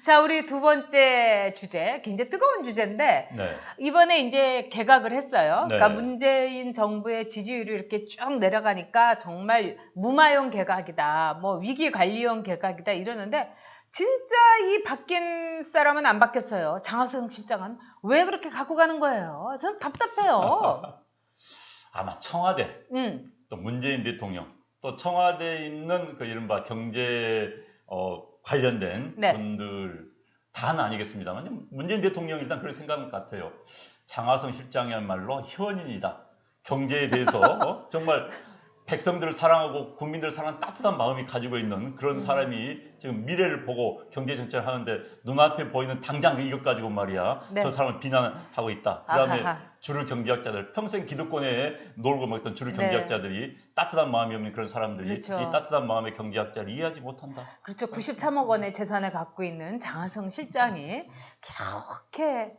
자, 우리 두 번째 주제, 굉장히 뜨거운 주제인데 네. 이번에 이제 개각을 했어요. 네. 그러니까 문재인 정부의 지지율이 이렇게 쭉 내려가니까 정말 무마용 개각이다, 뭐 위기관리용 개각이다 이러는데 진짜 이 바뀐 사람은 안 바뀌었어요. 장하성 실장은 왜 그렇게 갖고 가는 거예요? 전 답답해요. 아마 청와대, 또 문재인 대통령, 또 청와대에 있는 그 이른바 경제 관련된 네. 분들 다는 아니겠습니다만 문재인 대통령 일단 그렇게 생각하는 것 같아요. 장하성 실장이야말로 현인이다. 경제에 대해서 정말 백성들을 사랑하고 국민들을 사랑하는 따뜻한 마음이 가지고 있는 그런 사람이 지금 미래를 보고 경제 정책을 하는데 눈앞에 보이는 당장 이것 가지고 말이야. 네. 저 사람을 비난하고 있다. 그다음에 아하하. 주류 경제학자들, 평생 기득권에 놀고 먹던 주류 네. 경제학자들이 따뜻한 마음이 없는 그런 사람들이 그렇죠. 이 따뜻한 마음의 경제학자를 이해하지 못한다. 그렇죠. 93억 원의 재산을 갖고 있는 장하성 실장이 그렇게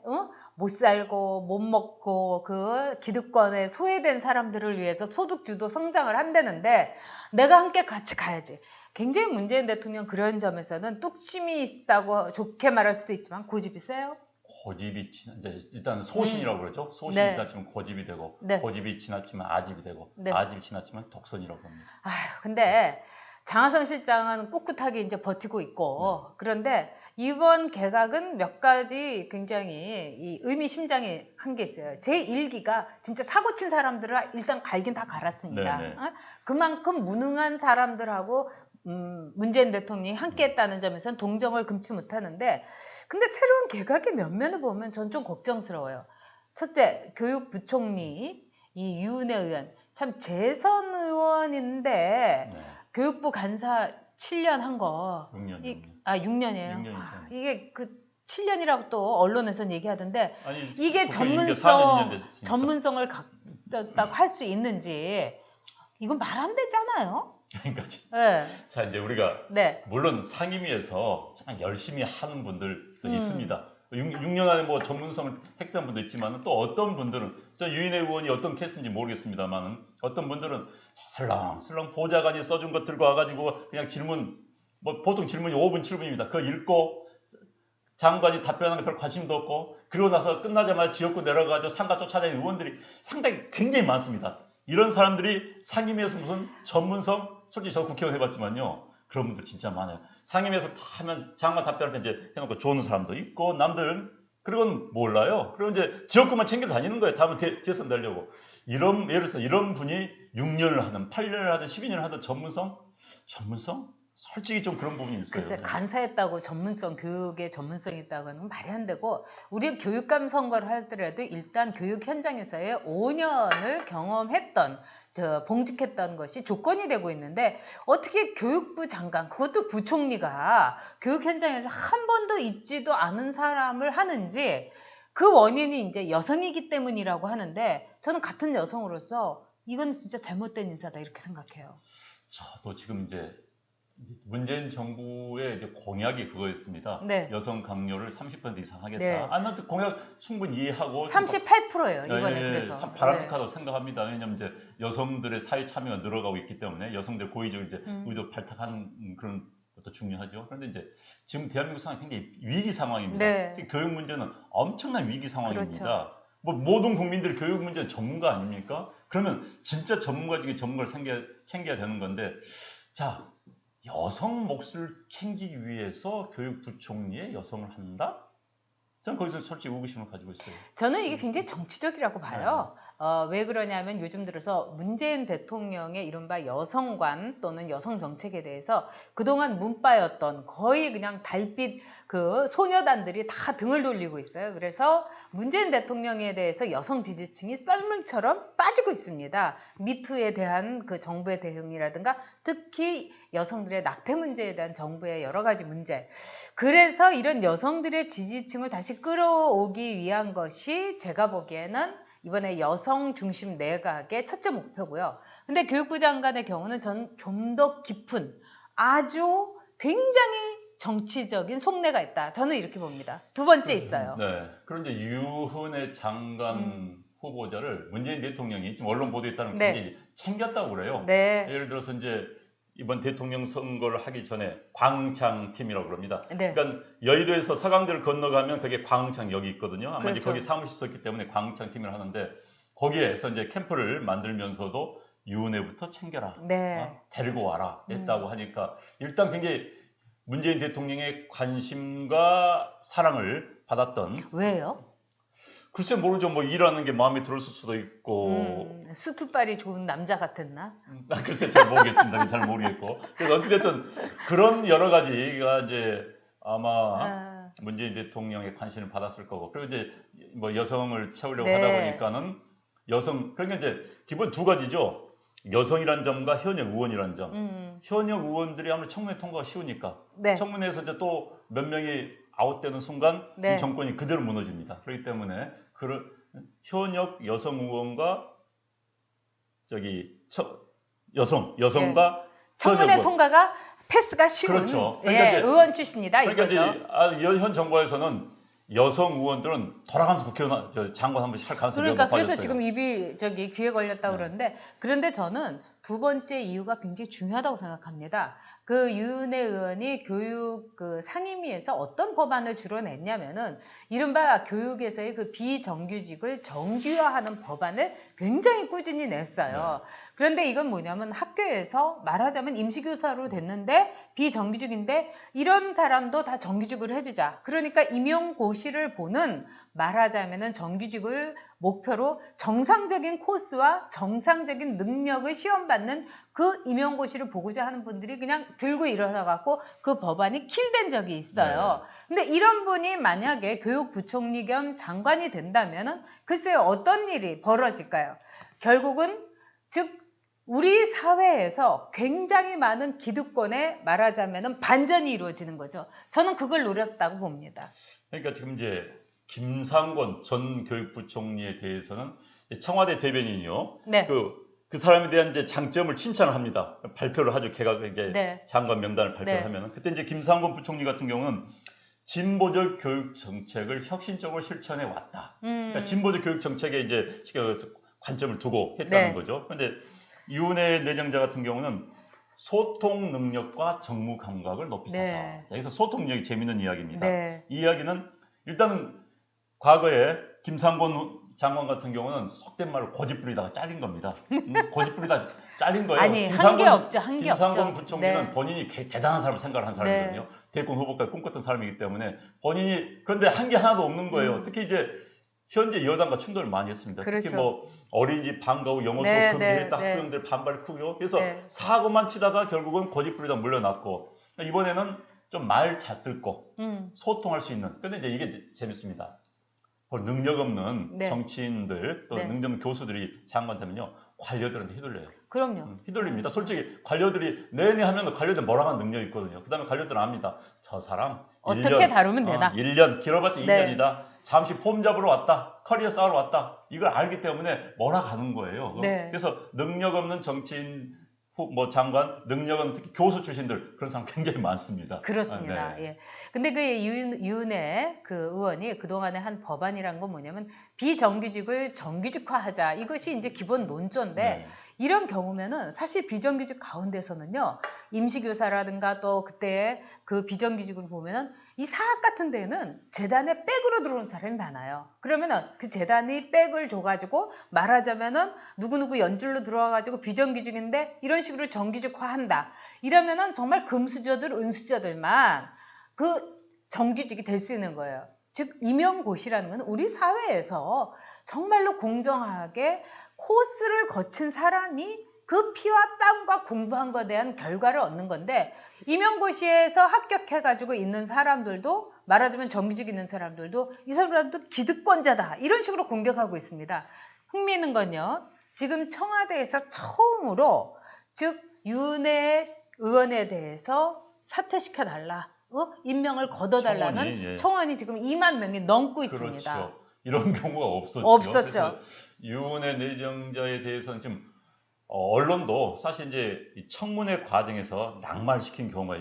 못 살고 못 먹고 그 기득권에 소외된 사람들을 위해서 소득주도 성장을 한다는데 내가 함께 같이 가야지. 굉장히 문재인 대통령 그런 점에서는 뚝심이 있다고 좋게 말할 수도 있지만 고집이 세요. 고집이 이제 일단 소신이라고 그러죠. 소신이 네. 지나치면 고집이 되고 네. 고집이 지나치면 아집이 되고 네. 아집이 지나치면 독선이라고 합니다. 아휴, 근데 장하성 실장은 꿋꿋하게 이제 버티고 있고 그런데 이번 개각은 몇 가지 굉장히 이 의미심장이 한 게 있어요. 제1기가 진짜 사고 친 사람들을 일단 갈긴 다 갈았습니다. 네네. 그만큼 무능한 사람들하고 문재인 대통령이 함께했다는 점에서는 동정을 금치 못하는데 근데 새로운 개각의 면면을 보면 전 좀 걱정스러워요. 첫째, 교육부총리 이 유은혜 의원 참 재선 의원인데 네. 교육부 간사 7년 한 거 6년. 6년이에요. 6년이죠. 이게 그 7년이라고 또 언론에서는 얘기하던데 아니, 이게 국회 임기 4년 2년 됐으니까. 전문성을 갖다고 할 수 있는지 이건 말 안 되잖아요. 그러니까 네. 자 이제 우리가 네. 물론 상임위에서 정말 열심히 하는 분들도 있습니다. 6년 안에 뭐 전문성을 획득한 분도 있지만 또 어떤 분들은 저 유인혜 의원이 어떤 케이스인지 모르겠습니다만 어떤 분들은 슬렁슬렁 보좌관이 써준 것 들고 와가지고 그냥 질문 뭐 보통 질문이 5분 7분입니다. 그거 읽고 장관이 답변하는 거 별 관심도 없고 그러고 나서 끝나자마자 지역구 내려가서 상가 쫓아다니는 의원들이 상당히 굉장히 많습니다. 이런 사람들이 상임위에서 무슨 전문성 솔직히 저 국회의원 해봤지만요. 그런 분들 진짜 많아요. 상임위에서 다 하면 장관 답변할 때 이제 해놓고 좋은 사람도 있고 남들은 그건 몰라요. 그리고 이제 지역구만 챙겨 다니는 거예요. 다음은 재선 되려고. 예를 들어서 이런 분이 6년을 하든 8년을 하든 12년을 하든 전문성? 솔직히 좀 그런 부분이 있어요. 글쎄 간사했다고 교육에 전문성이 있다고는 말이 안 되고 우리 교육감 선거를 하더라도 일단 교육 현장에서의 5년을 경험했던 봉직했던 것이 조건이 되고 있는데 어떻게 교육부 장관 그것도 부총리가 교육 현장에서 한 번도 있지도 않은 사람을 하는지 그 원인이 이제 여성이기 때문이라고 하는데 저는 같은 여성으로서 이건 진짜 잘못된 인사다 이렇게 생각해요. 저도 지금 이제 문재인 정부의 이제 공약이 그거였습니다. 네. 여성 강요를 30% 이상 하겠다. 네. 난 공약 충분히 이해하고 38%예요 이번에. 그래서 바람직하다고 생각합니다. 왜냐하면 이제 여성들의 사회 참여가 늘어가고 있기 때문에 여성들 고의적으로 이제 의도 발탁하는 그런 것도 중요하죠. 그런데 이제 지금 대한민국 상황이 굉장히 위기 상황입니다. 네. 교육 문제는 엄청난 위기 상황입니다. 그렇죠. 뭐 모든 국민들이 교육 문제 전문가 아닙니까? 그러면 진짜 전문가 중에 전문가를 챙겨야 되는 건데 자. 여성 몫을 챙기기 위해서 교육부총리에 여성을 한다? 저는 거기서 솔직히 의구심을 가지고 있어요. 저는 이게 굉장히 정치적이라고 봐요. 왜 그러냐면 요즘 들어서 문재인 대통령의 이른바 여성관 또는 여성 정책에 대해서 그동안 문바였던 거의 그냥 달빛 그 소녀단들이 다 등을 돌리고 있어요. 그래서 문재인 대통령에 대해서 여성 지지층이 썰물처럼 빠지고 있습니다. 미투에 대한 그 정부의 대응이라든가 특히 여성들의 낙태 문제에 대한 정부의 여러 가지 문제. 그래서 이런 여성들의 지지층을 다시 끌어오기 위한 것이 제가 보기에는 이번에 여성 중심 내각의 첫째 목표고요. 근데 교육부 장관의 경우는 전 좀 더 깊은 아주 굉장히 정치적인 속내가 있다. 저는 이렇게 봅니다. 두 번째 있어요. 네. 그런데 유은혜 장관 후보자를 문재인 대통령이 지금 언론 보도에 따르면 네. 굉장히 챙겼다고 그래요. 네. 예를 들어서 이제 이번 대통령 선거를 하기 전에 광창팀이라고 그럽니다. 네. 그러니까 여의도에서 서강대를 건너가면 그게 광창역이 있거든요. 아마 이제 그렇죠. 거기 사무실 있었기 때문에 광창팀을 하는데 거기에서 이제 캠프를 만들면서도 유은혜부터 챙겨라. 네. 데리고 와라. 했다고 하니까 일단 굉장히 문재인 대통령의 관심과 사랑을 받았던 왜요? 글쎄 모르죠. 뭐 일하는 게 마음에 들었을 수도 있고 수투발이 좋은 남자 같았나? 글쎄 잘 모르겠습니다. 잘 모르겠고 그래서 어찌됐든 그런 여러 가지가 이제 아마 문재인 대통령의 관심을 받았을 거고 그리고 이제 뭐 여성을 채우려고 네. 하다 보니까는 여성 그러니까 이제 기본 두 가지죠. 여성이란 점과 현역 의원이란 점. 현역 의원들이 아무래도 청문회 통과가 쉬우니까 네. 청문회에서 이제 또 몇 명이 아웃되는 순간 네. 이 정권이 그대로 무너집니다. 그렇기 때문에 그런 현역 여성 의원과 여성과 청문회 현역 의원. 통과가 패스가 쉬운 그렇죠. 그러니까 이제 의원 출신이다 그러니까 이거죠. 이제 현 정부에서는 여성 의원들은 돌아가면서 국회의원 장관 한 번씩 할 가능성이 매우 그러니까 높아졌어요. 그래서 지금 입이 귀에 걸렸다고 네. 그런데 저는 두 번째 이유가 굉장히 중요하다고 생각합니다. 그 유은혜 의원이 교육 그 상임위에서 어떤 법안을 주로 냈냐면은 이른바 교육에서의 그 비정규직을 정규화하는 법안을 굉장히 꾸준히 냈어요. 그런데 이건 뭐냐면 학교에서 말하자면 임시교사로 됐는데 비정규직인데 이런 사람도 다 정규직으로 해주자. 그러니까 임용고시를 보는 말하자면은 정규직을 목표로 정상적인 코스와 정상적인 능력을 시험받는 그 임용고시를 보고자 하는 분들이 그냥 들고 일어나갖고 그 법안이 킬된 적이 있어요. 근데 이런 분이 만약에 교육부총리 겸 장관이 된다면은 글쎄요 어떤 일이 벌어질까요? 결국은 즉 우리 사회에서 굉장히 많은 기득권에 말하자면은 반전이 이루어지는 거죠. 저는 그걸 노렸다고 봅니다. 그러니까 지금 이제 김상곤 전 교육부총리에 대해서는 청와대 대변인이요. 네. 그 사람에 대한 이제 장점을 칭찬을 합니다. 발표를 하죠. 걔가 이제 네. 장관 명단을 발표를 네. 하면은 그때 이제 김상곤 부총리 같은 경우는 진보적 교육 정책을 혁신적으로 실천해 왔다. 그러니까 진보적 교육 정책에 이제 관점을 두고 했다는 네. 거죠. 그런데 유은혜 내정자 같은 경우는 소통 능력과 정무 감각을 높이 사서. 네. 여기서 소통 능력이 재밌는 이야기입니다. 네. 이 이야기는 일단은 과거에 김상곤 장관 같은 경우는 속된 말로 고집 부리다가 잘린 겁니다. 고집 부리다 잘린 거예요. 아니 한계 없죠. 한계 없죠. 김상곤 부총리는 네. 본인이 대단한 사람을 생각을 한 사람이거든요. 네. 대권 후보까지 꿈꿨던 사람이기 때문에 본인이 그런데 한계 하나도 없는 거예요. 특히 이제 현재 여당과 충돌을 많이 했습니다. 그렇죠. 특히 뭐 어린이집 방과 후 영어 수업 네, 금지했다 네, 학부형들 반발이 크고요. 그래서 네. 사고만 치다가 결국은 고집 부리다 물러났고 이번에는 좀 말 잘 듣고 소통할 수 있는. 근데 이제 이게 재밌습니다. 능력 없는 네. 정치인들 또 네. 능력 없는 교수들이 장관 되면요 관료들한테 휘둘려요. 그럼요. 휘둘립니다. 솔직히 관료들이 내내 하면 관료들 뭐라 하는 능력이 있거든요. 그 다음에 관료들은 압니다. 저 사람 어떻게 1년, 다루면 되나? 1년 길어봤자 네. 2년이다. 잠시 폼 잡으러 왔다. 커리어 쌓으러 왔다. 이걸 알기 때문에 몰아가는 거예요. 네. 그래서 능력 없는 정치인 뭐 장관, 능력 없는 특히 교수 출신들 그런 사람 굉장히 많습니다. 그렇습니다. 네. 예. 근데 그 유은혜 그 의원이 그동안에 한 법안이란 건 뭐냐면 비정규직을 정규직화하자. 이것이 이제 기본 논조인데 네. 이런 경우면은 사실 비정규직 가운데서는요. 임시교사라든가 또 그때 그 비정규직으로 보면은 이 사학 같은 데는 재단에 백으로 들어온 사람이 많아요. 그러면은 그 재단이 백을 줘가지고 말하자면은 누구누구 연줄로 들어와가지고 비정규직인데 이런 식으로 정규직화한다. 이러면은 정말 금수저들, 은수저들만 그 정규직이 될 수 있는 거예요. 즉 임용고시라는 건 우리 사회에서 정말로 공정하게 코스를 거친 사람이 그 피와 땀과 공부한 것에 대한 결과를 얻는 건데 임용고시에서 합격해가지고 있는 사람들도 말하자면 정규직 있는 사람들도 이 사람들도 기득권자다 이런 식으로 공격하고 있습니다. 흥미있는 건요. 지금 청와대에서 처음으로 즉 유은혜 의원에 대해서 사퇴시켜달라. 임명을 걷어달라는 청원이 지금 2만 명이 넘고 있습니다. 그렇죠. 이런 경우가 없었죠. 없었죠. 유은혜 내정자에 대해서는 지금 언론도 사실 이제 이 청문회 과정에서 낙마시킨 경우가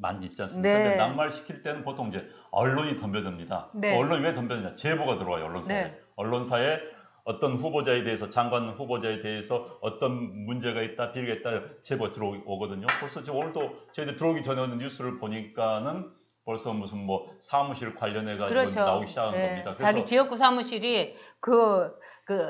많이 있지 않습니까? 네. 근데 낙마시킬 때는 보통 이제 언론이 덤벼듭니다. 네. 언론이 왜 덤벼드냐? 제보가 들어와요, 언론사에. 네. 언론사에 어떤 후보자에 대해서 장관 후보자에 대해서 어떤 문제가 있다, 비리가 있다 제보 들어오거든요. 벌써 지금 오늘도 저희들 들어오기 전에 뉴스를 보니까는 벌써 무슨 뭐 사무실 관련해 가지고 그렇죠. 나오기 시작한 예. 겁니다. 그래서 자기 지역구 사무실이 그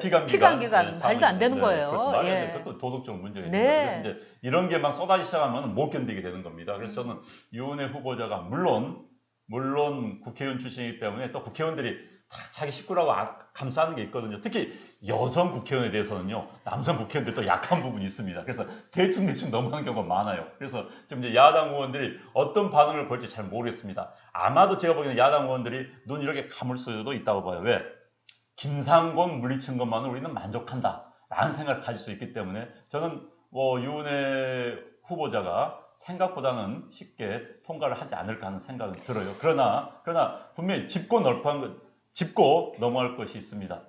피감기관 말도 안 되는 거예요. 말이 안 예. 돼. 그것도 도덕적 문제가 네. 있는 거예요. 그래서 이제 이런 게 막 쏟아지기 시작하면 못 견디게 되는 겁니다. 그래서 저는 유은혜 후보자가 물론 국회의원 출신이기 때문에 또 국회의원들이 다 자기 식구라고 감싸는 게 있거든요. 특히 여성 국회의원에 대해서는요, 남성 국회의원들도 약한 부분이 있습니다. 그래서 대충 넘어가는 경우가 많아요. 그래서 지금 이제 야당 의원들이 어떤 반응을 볼지 잘 모르겠습니다. 아마도 제가 보기에는 야당 의원들이 눈 이렇게 감을 수도 있다고 봐요. 왜? 김상곤 물리친 것만으로 우리는 만족한다 라는 생각을 가질 수 있기 때문에 저는 뭐 유은혜 후보자가 생각보다는 쉽게 통과를 하지 않을까 하는 생각은 들어요. 그러나 분명히 짚고 넘어갈 것이 있습니다.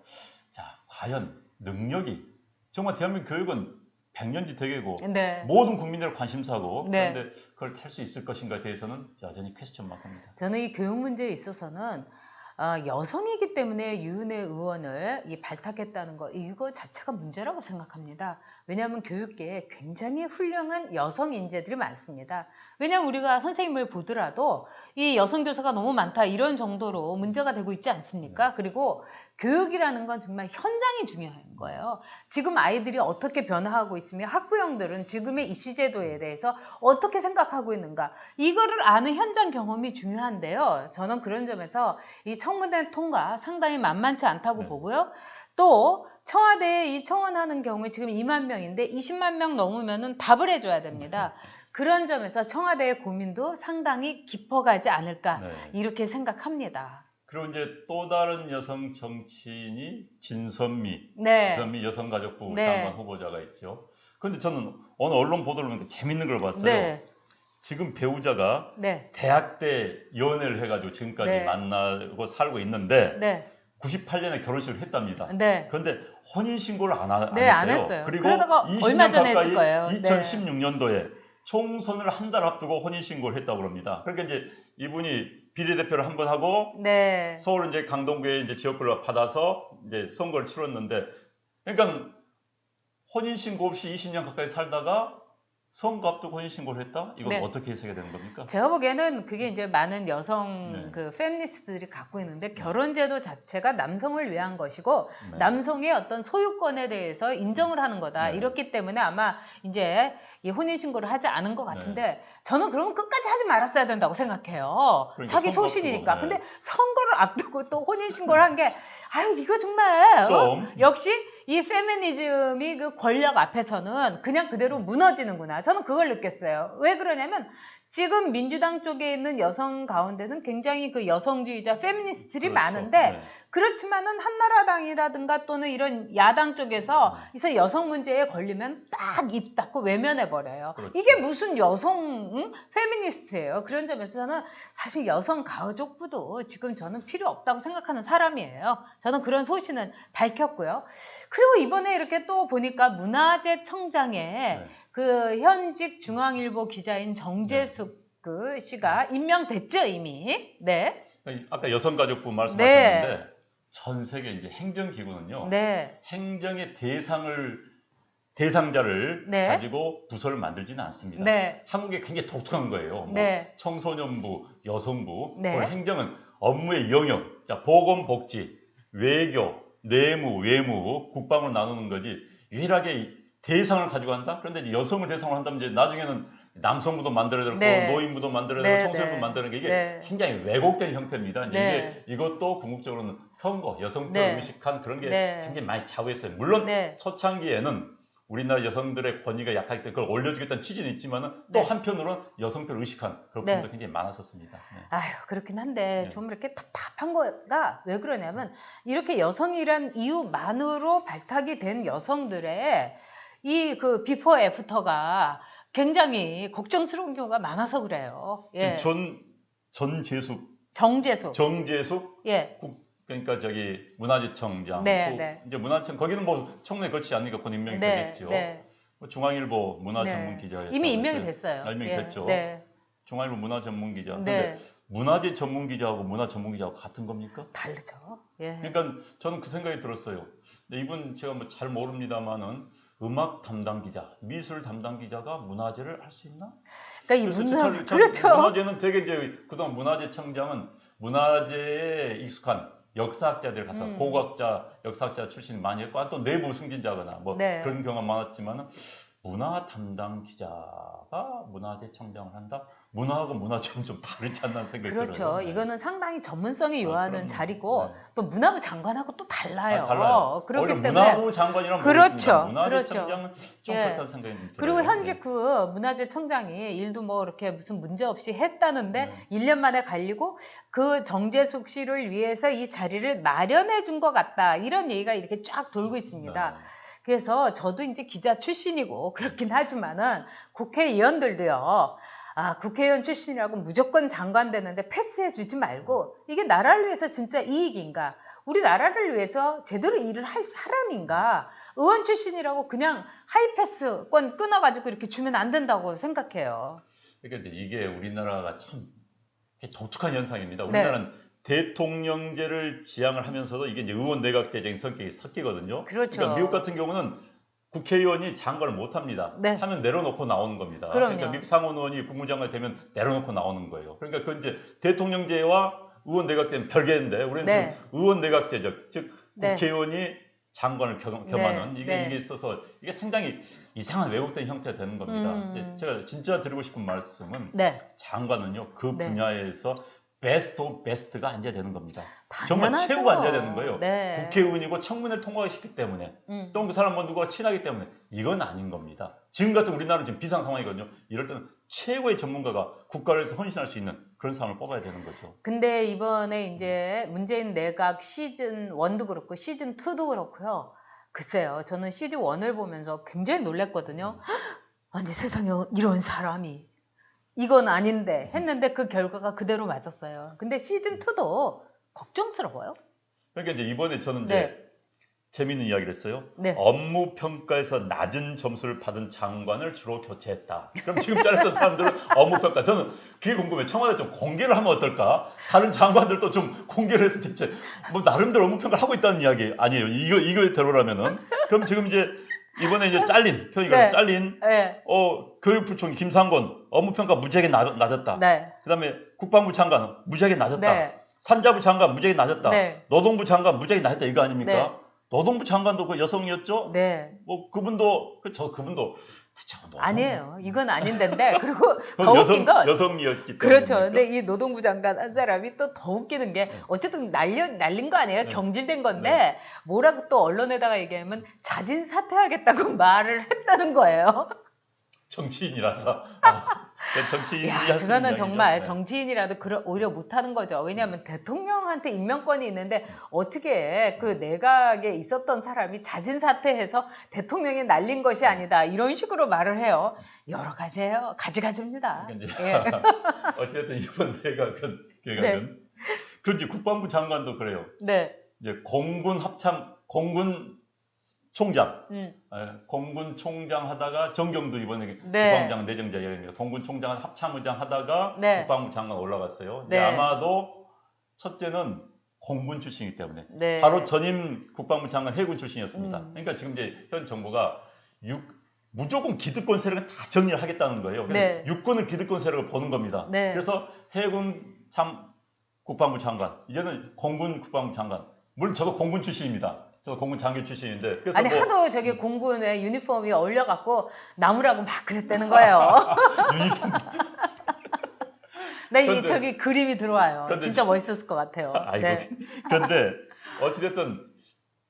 자, 과연 능력이 정말 대한민국 교육은 100년지 대계고 네. 모든 국민들의 관심사고 네. 그런데 그걸 탈 수 있을 것인가에 대해서는 여전히 퀘스천 마크입니다. 저는 이 교육 문제에 있어서는 여성이기 때문에 유은혜 의원을 발탁했다는 거 이거 자체가 문제라고 생각합니다. 왜냐하면 교육계에 굉장히 훌륭한 여성 인재들이 많습니다. 왜냐하면 우리가 선생님을 보더라도 이 여성 교사가 너무 많다 이런 정도로 문제가 되고 있지 않습니까? 그리고 교육이라는 건 정말 현장이 중요한 거예요. 지금 아이들이 어떻게 변화하고 있으며 학부형들은 지금의 입시 제도에 대해서 어떻게 생각하고 있는가 이거를 아는 현장 경험이 중요한데요. 저는 그런 점에서 이 청문회 통과 상당히 만만치 않다고 보고요. 또 청와대에 이 청원하는 경우에 지금 2만 명인데 20만 명 넘으면은 답을 해줘야 됩니다. 그런 점에서 청와대의 고민도 상당히 깊어가지 않을까 이렇게 생각합니다. 그리고 이제 또 다른 여성 정치인이 진선미 여성가족부 장관 후보자가 있죠. 그런데 저는 오늘 언론 보도를 보니까 재밌는 걸 봤어요. 지금 배우자가 대학 때 연애를 해가지고 지금까지 만나고 살고 있는데 98년에 결혼식을 했답니다. 그런데 혼인신고를 안 했대요. 그리고 그러다가 20년 얼마 전에 가까이 했을 거예요. 2016년도에 총선을 한 달 앞두고 혼인신고를 했다고 합니다. 그러니까 이제 이분이 비례대표를 한 번 하고 서울 이제 강동구에 이제 지역구를 받아서 이제 선거를 치렀는데 그러니까 혼인신고 없이 20년 가까이 살다가 선거 앞두고 혼인신고를 했다? 이건 어떻게 해석해야 되는 겁니까? 제가 보기에는 그게 이제 많은 여성 그 페미니스트들이 갖고 있는데 결혼제도 자체가 남성을 위한 것이고 남성의 어떤 소유권에 대해서 인정을 하는 거다. 이렇기 때문에 아마 이제 이 혼인신고를 하지 않은 것 같은데 저는 그러면 끝까지 하지 말았어야 된다고 생각해요. 그러니까 자기 소신이니까. 근데 선거를 앞두고 또 혼인신고를 한 게 아유 이거 정말 역시 이 페미니즘이 그 권력 앞에서는 그냥 그대로 무너지는구나. 저는 그걸 느꼈어요. 왜 그러냐면 지금 민주당 쪽에 있는 여성 가운데는 굉장히 그 여성주의자 페미니스트들이 많은데 그렇지만은 한나라당이라든가 또는 이런 야당 쪽에서 이제 여성 문제에 걸리면 딱 입 닫고 외면해 버려요. 이게 무슨 여성 페미니스트예요. 그런 점에서 저는 사실 여성 가족부도 지금 저는 필요 없다고 생각하는 사람이에요. 저는 그런 소신을 밝혔고요. 그리고 이번에 이렇게 또 보니까 문화재 청장에 그 현직 중앙일보 기자인 정재숙 그 씨가 임명됐죠 이미. 아까 여성가족부 말씀하셨는데 전 세계 이제 행정기구는요. 행정의 대상자를 가지고 부서를 만들지는 않습니다. 한국이 굉장히 독특한 거예요. 뭐 청소년부, 여성부, 행정은 업무의 영역, 자, 보건복지, 외교, 내무, 외무, 국방을 나누는 거지 유일하게 대상을 가지고 한다? 그런데 이제 여성을 대상으로 한다면 이제 나중에는 남성부도 만들어야 되고 노인부도 만들어야 되고 청소년부도 만드는 게 이게 굉장히 왜곡된 형태입니다. 이제 이것도 궁극적으로는 선거, 여성표를 의식한 그런 게 굉장히 많이 좌우했어요. 물론 초창기에는 우리나라 여성들의 권위가 약하기 때문에 그걸 올려주겠다는 취지는 있지만 또 한편으로는 여성표를 의식한 그런 부분도 굉장히 많았었습니다. 아유 그렇긴 한데 좀 이렇게 답답한 거가 왜 그러냐면 이렇게 여성이란 이유만으로 발탁이 된 여성들의 이 그 비포 애프터가 굉장히 걱정스러운 경우가 많아서 그래요. 지금 정재숙 그러니까 저기 문화재청장, 이제 문화청 거기는 뭐 청문회 거치지 않으니까 곧 임명이 되겠죠. 뭐 중앙일보 문화전문기자 이미 임명이 됐어요. 임명이 됐죠. 중앙일보 문화전문기자. 근데 문화재 전문기자하고 문화전문기자하고 같은 겁니까? 다르죠. 그러니까 저는 그 생각이 들었어요. 근데 이분 제가 뭐 잘 모릅니다만은 음악 담당 기자, 미술 담당 기자가 문화재를 할 수 있나? 그러니까 이 그래서 문화 저 그렇죠. 문화재는 되게 이제 그동안 문화재청장은 문화재에 익숙한 역사학자들 가서 고고학자, 역사학자 출신 많이 했고 또 내부 승진자거나 뭐 네. 그런 경우가 많았지만은 문화 담당 기자가 문화재청장을 한다? 문화하고 문화재는 좀 다르지 않나 생각이 그렇죠. 들어요. 네. 이거는 상당히 전문성이 요하는 그럼요. 자리고 네. 또 문화부 장관하고 또 달라요. 달라요. 그렇기 오히려 때문에 문화부 장관이랑 그렇죠. 모르겠습니다. 문화재청장은 좀 예. 그렇다는 생각이 좀 들어요. 그리고 현직 네. 그 문화재청장이 일도 뭐 이렇게 무슨 문제 없이 했다는데 네. 1년 만에 갈리고 그 정재숙 씨를 위해서 이 자리를 마련해 준 것 같다. 이런 얘기가 이렇게 쫙 돌고 있습니다. 네. 그래서 저도 이제 기자 출신이고 그렇긴 하지만은 국회의원들도요. 국회의원 출신이라고 무조건 장관 되는데 패스해 주지 말고 이게 나라를 위해서 진짜 이익인가? 우리 나라를 위해서 제대로 일을 할 사람인가? 의원 출신이라고 그냥 하이패스권 끊어가지고 이렇게 주면 안 된다고 생각해요. 그러니까 이게 우리나라가 참 독특한 현상입니다. 네. 우리나라는 대통령제를 지향을 하면서도 이게 이제 의원 내각제적인 성격이 섞이거든요. 그렇죠. 그러니까 미국 같은 경우는 국회의원이 장관을 못 합니다. 네. 하면 내려놓고 나오는 겁니다. 그럼요. 그러니까 미국 상원의원이 국무장관이 되면 내려놓고 나오는 거예요. 그러니까 그 이제 대통령제와 의원 내각제는 별개인데 우리는 네. 지금 의원 내각제적, 즉 네. 국회의원이 장관을 겸하는 네. 이게 있어서 이게 상당히 이상한 왜곡된 형태가 되는 겁니다. 이제 제가 진짜 드리고 싶은 말씀은 네. 장관은요 그 네. 분야에서 베스트 오브 베스트가 앉아야 되는 겁니다. 당연하죠. 정말 최고가 앉아야 되는 거예요. 네. 국회의원이고 청문회를 통과했기 때문에 또 그 사람과 누구와 친하기 때문에 이건 아닌 겁니다. 지금 같은 우리나라는 지금 비상 상황이거든요. 이럴 때는 최고의 전문가가 국가를 위해서 헌신할 수 있는 그런 사람을 뽑아야 되는 거죠. 근데 이번에 이제 문재인 내각 시즌 1도 그렇고 시즌 2도 그렇고요. 글쎄요. 저는 시즌 1을 보면서 굉장히 놀랐거든요. 아니 세상에 이런 사람이 이건 아닌데 했는데 그 결과가 그대로 맞았어요. 근데 시즌 2도 걱정스러워요. 그러니까 이제 이번에 저는 이제 네. 재미있는 이야기를 했어요. 네. 업무 평가에서 낮은 점수를 받은 장관을 주로 교체했다. 그럼 지금 잘렸던 사람들은 업무 평가 저는 그게 궁금해요. 청와대 좀 공개를 하면 어떨까? 다른 장관들도 좀 공개를 해서 대체 뭐 나름대로 업무 평가를 하고 있다는 이야기 아니에요. 이거대로라면은 그럼 지금 이제 이번에 이제 잘린 표현이 네. 잘린 네. 교육부총리 김상곤 업무 평가 무지하게 낮았다. 네. 그다음에 국방부 장관 무지하게 낮았다. 네. 산자부 장관 무지하게 낮았다. 네. 노동부 장관 무지하게 낮았다 이거 아닙니까? 네. 노동부 장관도 그 여성이었죠? 네. 뭐 그분도 그분도 아니에요. 이건 아닌데 그리고 더 웃긴 건 여성이었기 때문에 그렇죠. 근데 이 노동부 장관 한 사람이 또 더 웃기는 게 어쨌든 날린 거 아니에요? 네. 경질된 건데 뭐라고 또 언론에다가 얘기하면 자진 사퇴하겠다고 말을 했다는 거예요. 정치인이라서 정치인이 야, 할 수 있는 그거는 이야기죠. 정말 네. 정치인이라도 오히려 못하는 거죠. 왜냐하면 대통령한테 임명권이 있는데 어떻게 그 내각에 있었던 사람이 자진 사퇴해서 대통령이 날린 것이 아니다 이런 식으로 말을 해요. 여러 가지예요. 가지가지입니다. 그러니까 이제 예. 어쨌든 이번 내각은 네. 그런지 국방부 장관도 그래요. 네. 이제 공군 총장, 음. 공군 총장 하다가 정경도 이번에 네. 국방부장 내정자 이야기입니다. 공군 총장 합참의장 하다가 네. 국방부 장관 올라갔어요. 네. 근데 아마도 첫째는 공군 출신이기 때문에 네. 바로 전임 국방부 장관 해군 출신이었습니다. 음. 그러니까 지금 이제 현 정부가 무조건 기득권 세력을 다 정리를 하겠다는 거예요. 그래서 네. 육군을 기득권 세력을 보는 겁니다. 네. 그래서 해군 국방부 장관, 이제는 공군 국방부 장관. 물론 저도 공군 출신입니다. 저도 공군 장교 출신인데 그래서 아니 하도 저기 공군의 유니폼이 어울려갖고 나무라고 막 그랬다는 거예요. 유니폼 네, 그런데- 저기 그림이 들어와요. 그런데 진짜 멋있었을 것 같아요. 아이고. 네. 그런데 어찌됐든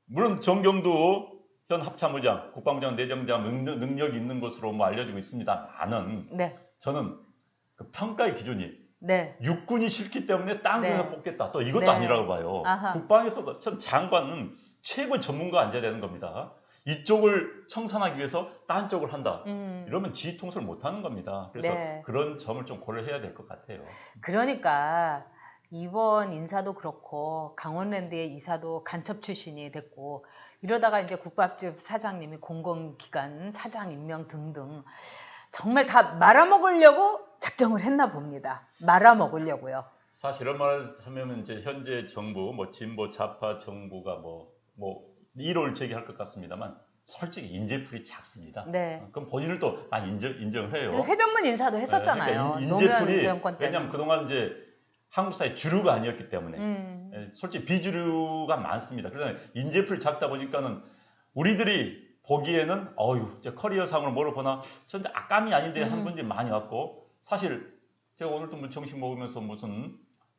물론 정경도 현 합참의장, 국방부장 내정장 능력이 있는 것으로 뭐 알려지고 있습니다만은 네. 저는 그 평가의 기준이 네. 육군이 싫기 때문에 딴 데서 네. 뽑겠다. 또 이것도 네. 아니라고 봐요. 아하. 국방에서 전 장관은 최고 전문가 앉아야 되는 겁니다. 이쪽을 청산하기 위해서 딴 쪽을 한다. 이러면 지휘 통솔을 못 하는 겁니다. 그래서 네. 그런 점을 좀 고려해야 될 것 같아요. 그러니까 이번 인사도 그렇고 강원랜드의 이사도 간첩 출신이 됐고 이러다가 이제 국밥집 사장님이 공공기관 사장 임명 등등 정말 다 말아먹으려고 작정을 했나 봅니다. 말아먹으려고요. 사실 이런 말을 하면 이제 현재 정부, 뭐 진보 좌파 정부가 뭐 이론을 제기할 것 같습니다만 솔직히 인재풀이 작습니다. 네. 그럼 본인을 또 많이 인정을 해요. 회전문 인사도 했었잖아요. 그러니까 노무현 인재풀이 정권 때는. 왜냐하면 그동안 이제 한국 사회 주류가 아니었기 때문에 솔직히 비주류가 많습니다. 그래서 인재풀이 작다 보니까는 우리들이 보기에는 이제 커리어상으로 뭐를 보나 전 악감이 아닌데 하는 분들이 많이 왔고 사실 제가 오늘도 뭐 정식 먹으면서 무슨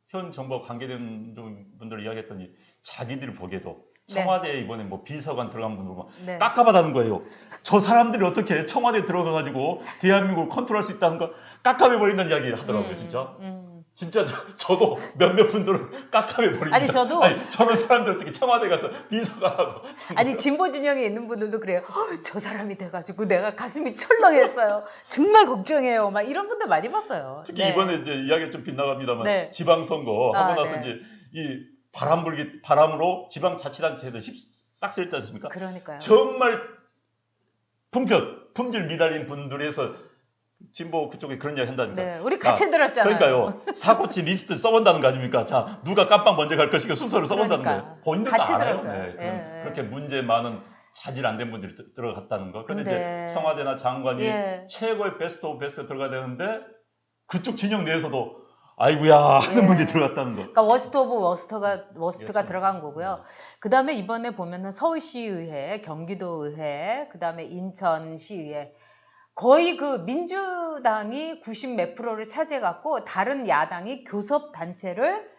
현 정부와 관계된 분들 이야기했더니 자기들이 보기에도 청와대에 이번에 뭐 비서관 들어간 분들 막 네. 깝깝하다는 거예요. 저 사람들이 어떻게 청와대에 들어가가지고 대한민국을 컨트롤할 수 있다는 거 깝깝해버린다는 이야기 하더라고요, 진짜. 진짜 저도 몇몇 분들은 깝깝해버립니다. 아니, 저도. 저런 사람들 어떻게 청와대 가서 비서관하고. 아니, 진보 진영에 있는 분들도 그래요. 저 사람이 돼가지고 내가 가슴이 철렁했어요. 정말 걱정해요. 막 이런 분들 많이 봤어요. 특히 네. 이번에 이제 이야기가 좀 빗나갑니다만 네. 지방선거 하고 나서 네. 이제 이 바람으로 지방자치단체들 싹쓸했지 않습니까? 그러니까요. 정말 품질 미달인 분들에서 진보 그쪽에 그런 이야기 한다니까. 네, 우리 같이 들었잖아요. 그러니까요. 사고치 리스트 써본다는 거 아닙니까? 자, 누가 깜빵 먼저 갈 것인가 순서를 써본다는 그러니까. 거예요. 본인들도 같이 알아요. 들었어요. 네, 그렇게 문제 많은 자질 안 된 분들이 들어갔다는 거. 그런데 근데- 이제 청와대나 장관이 예. 최고의 베스트 오브 베스트 들어가야 되는데 그쪽 진영 내에서도 아이고야 하는 예. 분들이 들어갔다는 거. 그러니까 워스트 오브 워스트가 그렇죠. 들어간 거고요. 그 다음에 이번에 보면은 서울시의회, 경기도의회, 그 다음에 인천시의회 거의 그 민주당이 90 몇 프로를 차지해갖고 다른 야당이 교섭단체를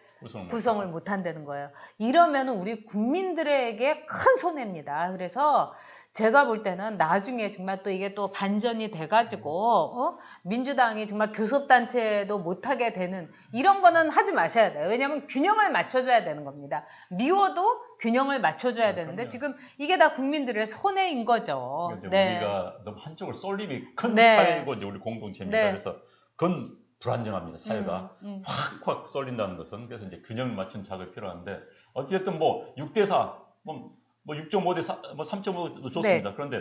구성을 못 한다는 거예요. 이러면 우리 국민들에게 큰 손해입니다. 그래서 제가 볼 때는 나중에 정말 또 이게 또 반전이 돼가지고 민주당이 정말 교섭단체도 못하게 되는 이런 거는 하지 마셔야 돼요. 왜냐하면 균형을 맞춰줘야 되는 겁니다. 미워도 균형을 맞춰줘야 되는데 그럼요. 지금 이게 다 국민들의 손해인 거죠. 그러니까 네. 우리가 너무 한쪽을 쏠림이 큰 네. 사회고 이제 우리 공동체입니다. 네. 그래서 그건 불안정합니다. 사회가 음. 확 쏠린다는 것은 그래서 이제 균형을 맞춘 작업이 필요한데 어쨌든 뭐 6대4 뭐 6.5대4 뭐 3.5도 좋습니다. 네. 그런데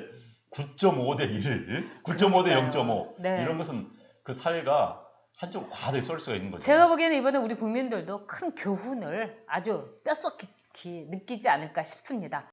9.5대 1, 9.5대 그러니까요. 0.5 네. 이런 것은 그 사회가 한쪽 과도히 쏠 수가 있는 거죠. 제가 보기에는 이번에 우리 국민들도 큰 교훈을 아주 뼛속히 느끼지 않을까 싶습니다.